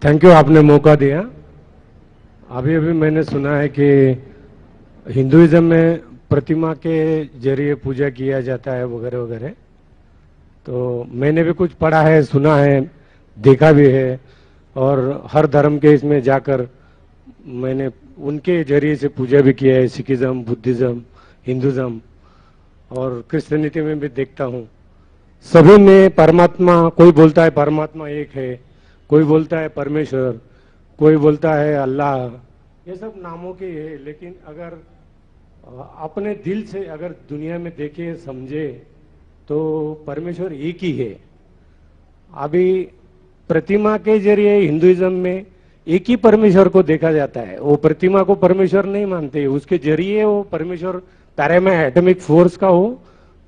Thank you, आपने मौका दिया। अभी अभी मैंने सुना है कि हिंदुइज्म में प्रतिमा के जरिए पूजा किया जाता है वगैरह वगैरह। तो मैंने भी कुछ पढ़ा है, सुना है, देखा भी है, और हर धर्म के इसमें जाकर मैंने उनके जरिए से पूजा भी किया है। सिखिज्म, बुद्धिज्म, हिंदुज्म और क्रिश्चियनिटी में भी देखता हूँ। सभी में परमात्मा, कोई बोलता है परमात्मा एक है, कोई बोलता है परमेश्वर, कोई बोलता है अल्लाह, ये सब नामों के है। लेकिन अगर अपने दिल से अगर दुनिया में देखे समझे तो परमेश्वर एक ही है। अभी प्रतिमा के जरिए हिंदुइज्म में एक ही परमेश्वर को देखा जाता है। वो प्रतिमा को परमेश्वर नहीं मानते, उसके जरिए वो परमेश्वर पैरामा एटॉमिक फोर्स का वो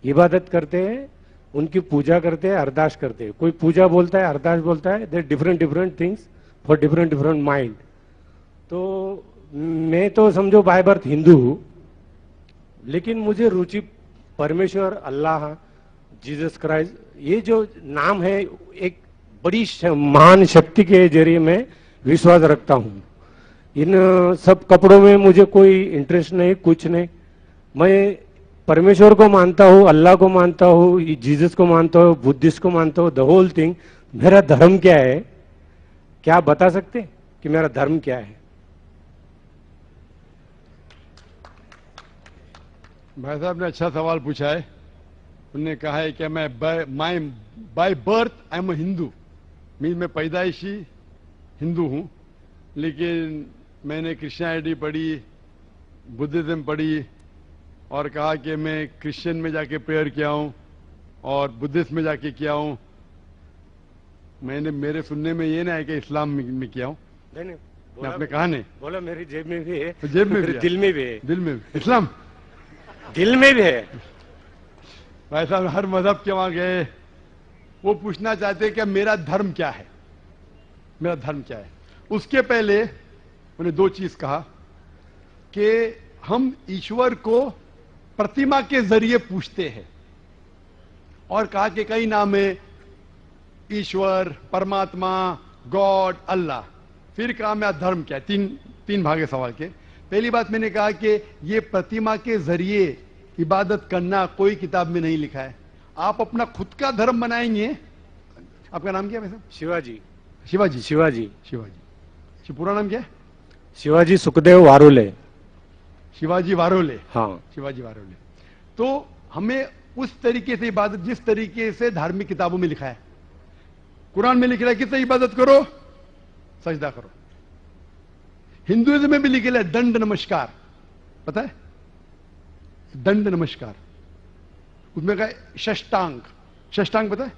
इबादत करते हैं, उनकी पूजा करते हैं, अरदास करते हैं। कोई पूजा बोलता है, अरदास बोलता है, they different different things for different different mind. तो मैं तो समझो बाय बर्थ हिंदू हूँ, लेकिन मुझे रुचि परमेश्वर, अल्लाह, जीसस क्राइस्ट, ये जो नाम है, एक बड़ी महान शक्ति के जरिए मैं विश्वास रखता हूँ। इन सब कपड़ों में मुझे कोई इंटरेस्ट नहीं, कुछ नहीं। मैं परमेश्वर को मानता हूँ, अल्लाह को मानता हूँ, जीसस को मानता हूँ, बुद्धिस्ट को मानता हूँ, द होल थिंग। मेरा धर्म क्या है, क्या आप बता सकते हैं कि मेरा धर्म क्या है? भाई साहब ने अच्छा सवाल पूछा है। उन्होंने कहा है कि मैं by birth I am a Hindu, mean मैं पैदाइशी हिंदू हूं, लेकिन मैंने क्रिश्चियनिटी पढ़ी, बुद्धिज्म पढ़ी, और कहा कि मैं क्रिश्चियन में जाके प्रेयर किया हूं और बुद्धिस्ट में जाके किया हूं। मैंने, मेरे सुनने में ये ना है कि इस्लाम में किया हूं। नहीं, मैं आपने कहा नहीं बोला मेरी जेब में भी है, तो जेब में मेरे भी दिल में भी है, दिल में भी। इस्लाम दिल में भी है। भाई साहब हर मजहब के वहां गए, वो पूछना चाहते हैं कि मेरा धर्म क्या है, मेरा धर्म क्या है। उसके पहले उन्हें दो चीज कहा कि हम ईश्वर को प्रतिमा के जरिए पूछते हैं, और कहा कि कई नाम है, ईश्वर, परमात्मा, गॉड, अल्लाह। फिर कहा मेरा धर्म क्या है। तीन भाग है सवाल के। पहली बात मैंने कहा कि ये प्रतिमा के जरिए इबादत करना कोई किताब में नहीं लिखा है। आप अपना खुद का धर्म बनाएंगे। आपका नाम क्या है वैसे? शिवाजी। शिवाजी। शिवाजी। शिवाजी। पूरा नाम क्या है? शिवाजी सुखदेव वारोले। शिवाजी वारोले। हाँ, शिवाजी वारोले। तो हमें उस तरीके से इबादत, जिस तरीके से धार्मिक किताबों में लिखा है, कुरान में लिख रहा है कितने इबादत करो, सजदा करो। हिंदुइज्म में भी लिखा है दंड नमस्कार, पता है? दंड नमस्कार। उसमें कहा षष्टांग। षष्टांग पता है?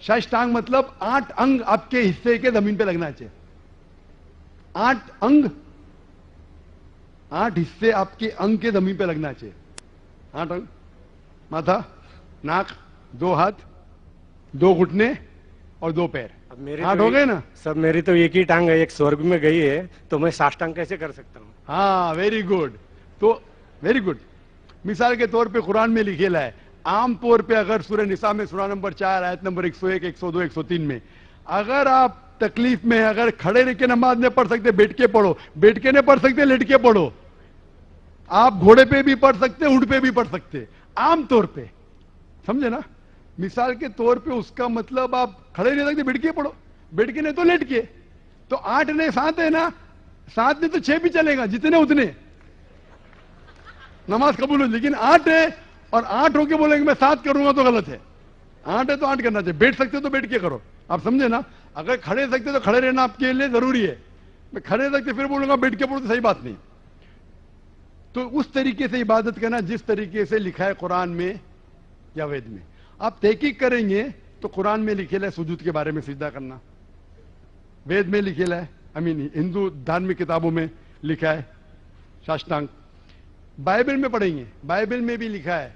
षष्टांग मतलब 8 अंग आपके हिस्से के जमीन पे लगना चाहिए। 8 अंग, 8 हिस्से आपके अंग के जमीन पे लगना चाहिए। 8 अंग, माथा, नाक, 2 हाथ, 2 घुटने और 2 पैर। 8 हो गए ना? सब मेरी तो एक ही टांग है, एक स्वर्ग में गई है, तो मैं साष्टांग कैसे कर सकता हूँ? हाँ, वेरी गुड। तो वेरी गुड। मिसाल के तौर पे कुरान में लिखेला है, आम तौर पे अगर सूरह निसा में सूरा नंबर 4 आयत नंबर 101, 102, 103 में, अगर आप तकलीफ में, अगर खड़े रह के नमाज नहीं पढ़ सकते, बैठ के पढ़ो। बैठ के नहीं पढ़ सकते, लेट के पढ़ो। आप घोड़े पे भी पढ़ सकते, ऊंट पे भी पढ़ सकते, आम तौर पे, समझे ना? मिसाल के तौर पे उसका मतलब आप खड़े नहीं सकते, बैठ के पढ़ो। बैठ के नहीं तो लेट के। तो 8 ने 7 है ना, 7 ने तो 6 भी चलेगा, जितने उतने नमाज कबूल हो। लेकिन 8 है और 8 होके बोलेंगे मैं 7 करूंगा तो गलत है। 8 है तो 8 करना चाहिए। बैठ सकते हो तो बैठ के करो, आप समझे ना? अगर खड़े सकते तो खड़े रहना आपके लिए जरूरी है। मैं खड़े सकते फिर बोलूंगा बैठ के पढ़ो तो सही बात नहीं। तो उस तरीके से इबादत करना जिस तरीके से लिखा है कुरान में या वेद में। आप तहकीक करेंगे तो कुरान में लिखेला है सुजूद के बारे में, सिजदा करना। वेद में लिखेला है, हिंदू धार्मिक किताबों में लिखा है साष्टांग। बाइबल में पढ़ेंगे, बाइबल में भी लिखा है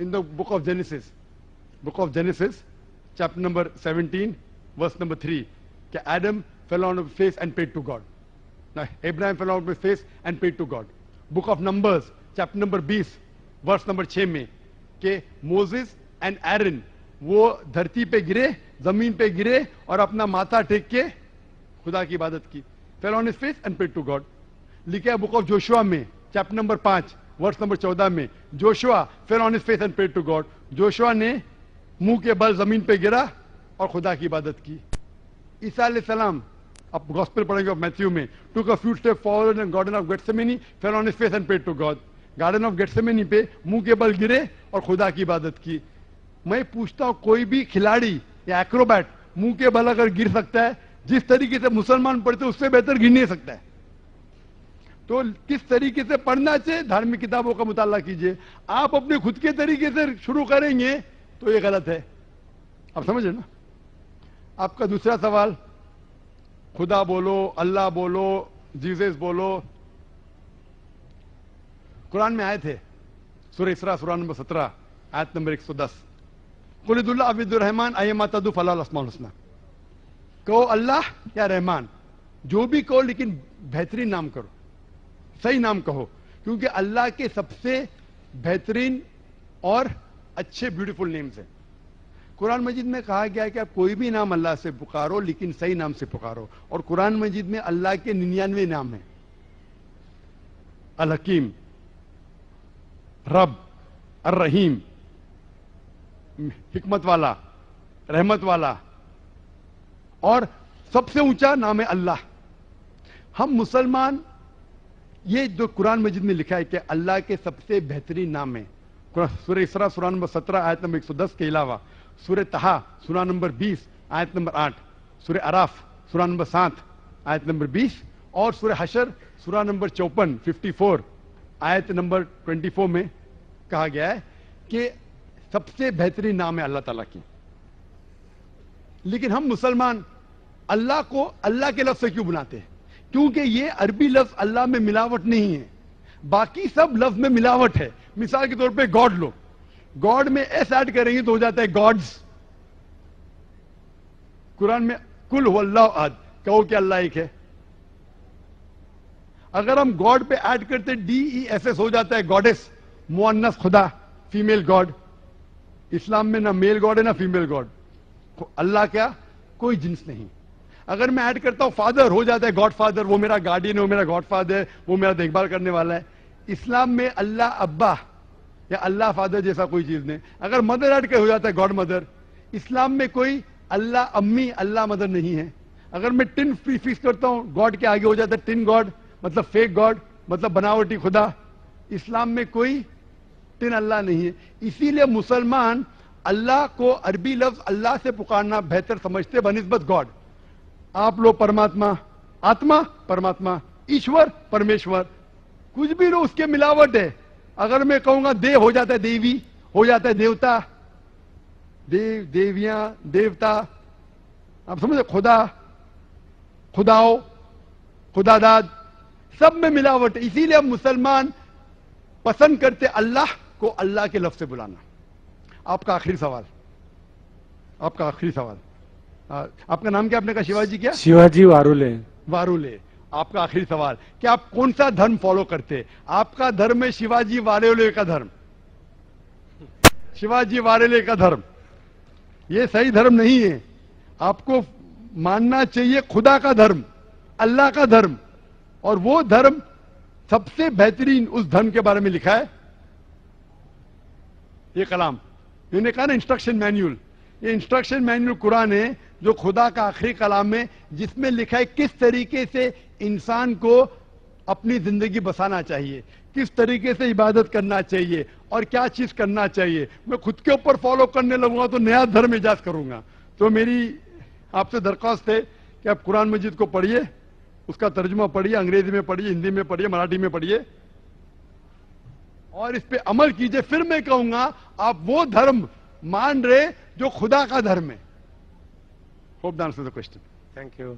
in the book of Genesis chapter number 17 verse number 3 कि Adam fell on his face and prayed to God. Abraham fell on his face and prayed to God. Book of numbers chapter number 20 verse number 6 में कि Moses and एरन वो धरती पे गिरे, जमीन पे गिरे और अपना माथा टेक के खुदा की इबादत की. Fell on his face and prayed to God. लिखा है बुक ऑफ जोशुआ में चैप्टर नंबर 5 वर्स नंबर 14 में, Joshua fell on his face and prayed to God. Joshua ने मुंह के बल जमीन पे गिरा और खुदा की इबादत की. ईसा अलैहिस्सलाम, आप गॉस्पेल पढ़ेंगे ऑफ मैथ्यू में, took a few steps forward in garden of Gethsemane, fell on his face and prayed to God. Garden of Gethsemane पे मुंह के बल गिरे और खुदा की इबादत की. मैं पूछता हूं, कोई भी खिलाड़ी या एक्रोबैट मुंह के बल अगर गिर सकता है, जिस तरीके से मुसलमान पढ़ते उससे बेहतर गिर नहीं सकता है. तो किस तरीके से पढ़ना चाहिए, धार्मिक किताबों का मुताला कीजिए. आप अपने खुद के तरीके से शुरू करेंगे तो ये गलत है. आप समझ रहे ना. आपका दूसरा सवाल, खुदा बोलो, अल्लाह बोलो, जीसस बोलो. कुरान में आए थे सूरह इसरा सूरह नंबर 17 आयत नंबर 110, कुलिदुल्लाह अब्दुर रहमान अय्यमा तदु फलाल अस्माउल हुस्ना. कहो अल्लाह या रहमान, जो भी कहो, लेकिन बेहतरीन नाम करो, सही नाम कहो, क्योंकि अल्लाह के सबसे बेहतरीन और अच्छे ब्यूटीफुल नेम्स हैं. कुरान मजीद में कहा गया है कि आप कोई भी नाम अल्लाह से पुकारो, लेकिन सही नाम से पुकारो. और कुरान मजीद में अल्लाह के 99 नाम हैं. अल हकीम, रब, अर रहीम, हिकमत वाला, रहमत वाला, और सबसे ऊंचा नाम है अल्लाह. हम मुसलमान, ये जो कुरान मजीद में लिखा है कि अल्लाह के सबसे बेहतरीन नाम है, सूरह इसरा सूरह नंबर 17 आयत नंबर 110 के अलावा सूरह तहा सूरह नंबर 20 आयत नंबर 8, सूरह अराफ सूरह नंबर 7 आयत नंबर 20 और सूरह हशर सूरह नंबर 54 आयत नंबर 24 में कहा गया है कि सबसे बेहतरीन नाम है अल्लाह ताला की. लेकिन हम मुसलमान अल्लाह को अल्लाह के लफ्ज से क्यों बुलाते हैं? क्योंकि ये अरबी लफ्ज अल्लाह में मिलावट नहीं है, बाकी सब लफ्ज में मिलावट है. मिसाल के तौर पे गॉड लो, गॉड में एस ऐड करेंगे तो हो जाता है गॉड्स. कुरान में कुल हुवल्लाहु अहद, कहो कि अल्लाह एक है. अगर हम गॉड पे ऐड करते DESS हो जाता है गॉडेस, मुअन्नस खुदा, फीमेल गॉड. इस्लाम में ना मेल गॉड है ना फीमेल गॉड. अल्लाह क्या, कोई जिन्स नहीं. अगर मैं ऐड करता हूं फादर, हो जाता है गॉड फादर, वो मेरा गार्डियन है, वो मेरा गॉड फादर है, वो मेरा देखभाल करने वाला है. इस्लाम में अल्लाह अब्बा या अल्लाह फादर जैसा कोई चीज नहीं. अगर मदर ऐड कर हो जाता है गॉड मदर. इस्लाम में कोई अल्लाह अम्मी, अल्लाह मदर नहीं है. अगर मैं टिन प्रीफिक्स करता हूं गॉड के आगे हो जाता है टिन गॉड, मतलब फेक गॉड, मतलब बनावटी खुदा. इस्लाम में कोई टिन अल्लाह नहीं है. इसीलिए मुसलमान अल्लाह को अरबी लफ्ज अल्लाह से पुकारना बेहतर समझते बनिस्बत गॉड. आप लोग परमात्मा, आत्मा परमात्मा, ईश्वर परमेश्वर, कुछ भी लो उसके मिलावट है. अगर मैं कहूंगा देव हो जाता है देवी, हो जाता है देवता, देव, देवियां, देवता. आप समझे, खुदा, खुदाओ, खुदादाद, सब में मिलावट है. इसीलिए हम मुसलमान पसंद करते अल्लाह को अल्लाह के लफ्ज से बुलाना. आपका आखिरी सवाल, आपका आखिरी सवाल, आपका नाम क्या? आपने कहा शिवाजी क्या? शिवाजी वारुले. वारुले. आपका आखिरी सवाल कि आप कौन सा धर्म फॉलो करते? आपका धर्म है शिवाजी वारुले का धर्म. शिवाजी वारुले का धर्म ये सही धर्म नहीं है. आपको मानना चाहिए खुदा का धर्म, अल्लाह का धर्म. और वो धर्म सबसे बेहतरीन, उस धर्म के बारे में लिखा है ये कलाम. इन्होंने कहा ना इंस्ट्रक्शन मैन्यूल. ये इंस्ट्रक्शन मैन्यूल कुरान है जो खुदा का आखिरी कलाम है, जिसमें लिखा है किस तरीके से इंसान को अपनी जिंदगी बसाना चाहिए, किस तरीके से इबादत करना चाहिए और क्या चीज करना चाहिए. मैं खुद के ऊपर फॉलो करने लगूंगा तो नया धर्म इजाद करूंगा. तो मेरी आपसे दरख्वास्त है कि आप कुरान मजीद को पढ़िए, उसका तर्जुमा पढ़िए, अंग्रेजी में पढ़िए, हिंदी में पढ़िए, मराठी में पढ़िए और इस पे अमल कीजिए. फिर मैं कहूंगा आप वो धर्म मान रहे जो खुदा का धर्म है. Hope the answer the question. Thank you.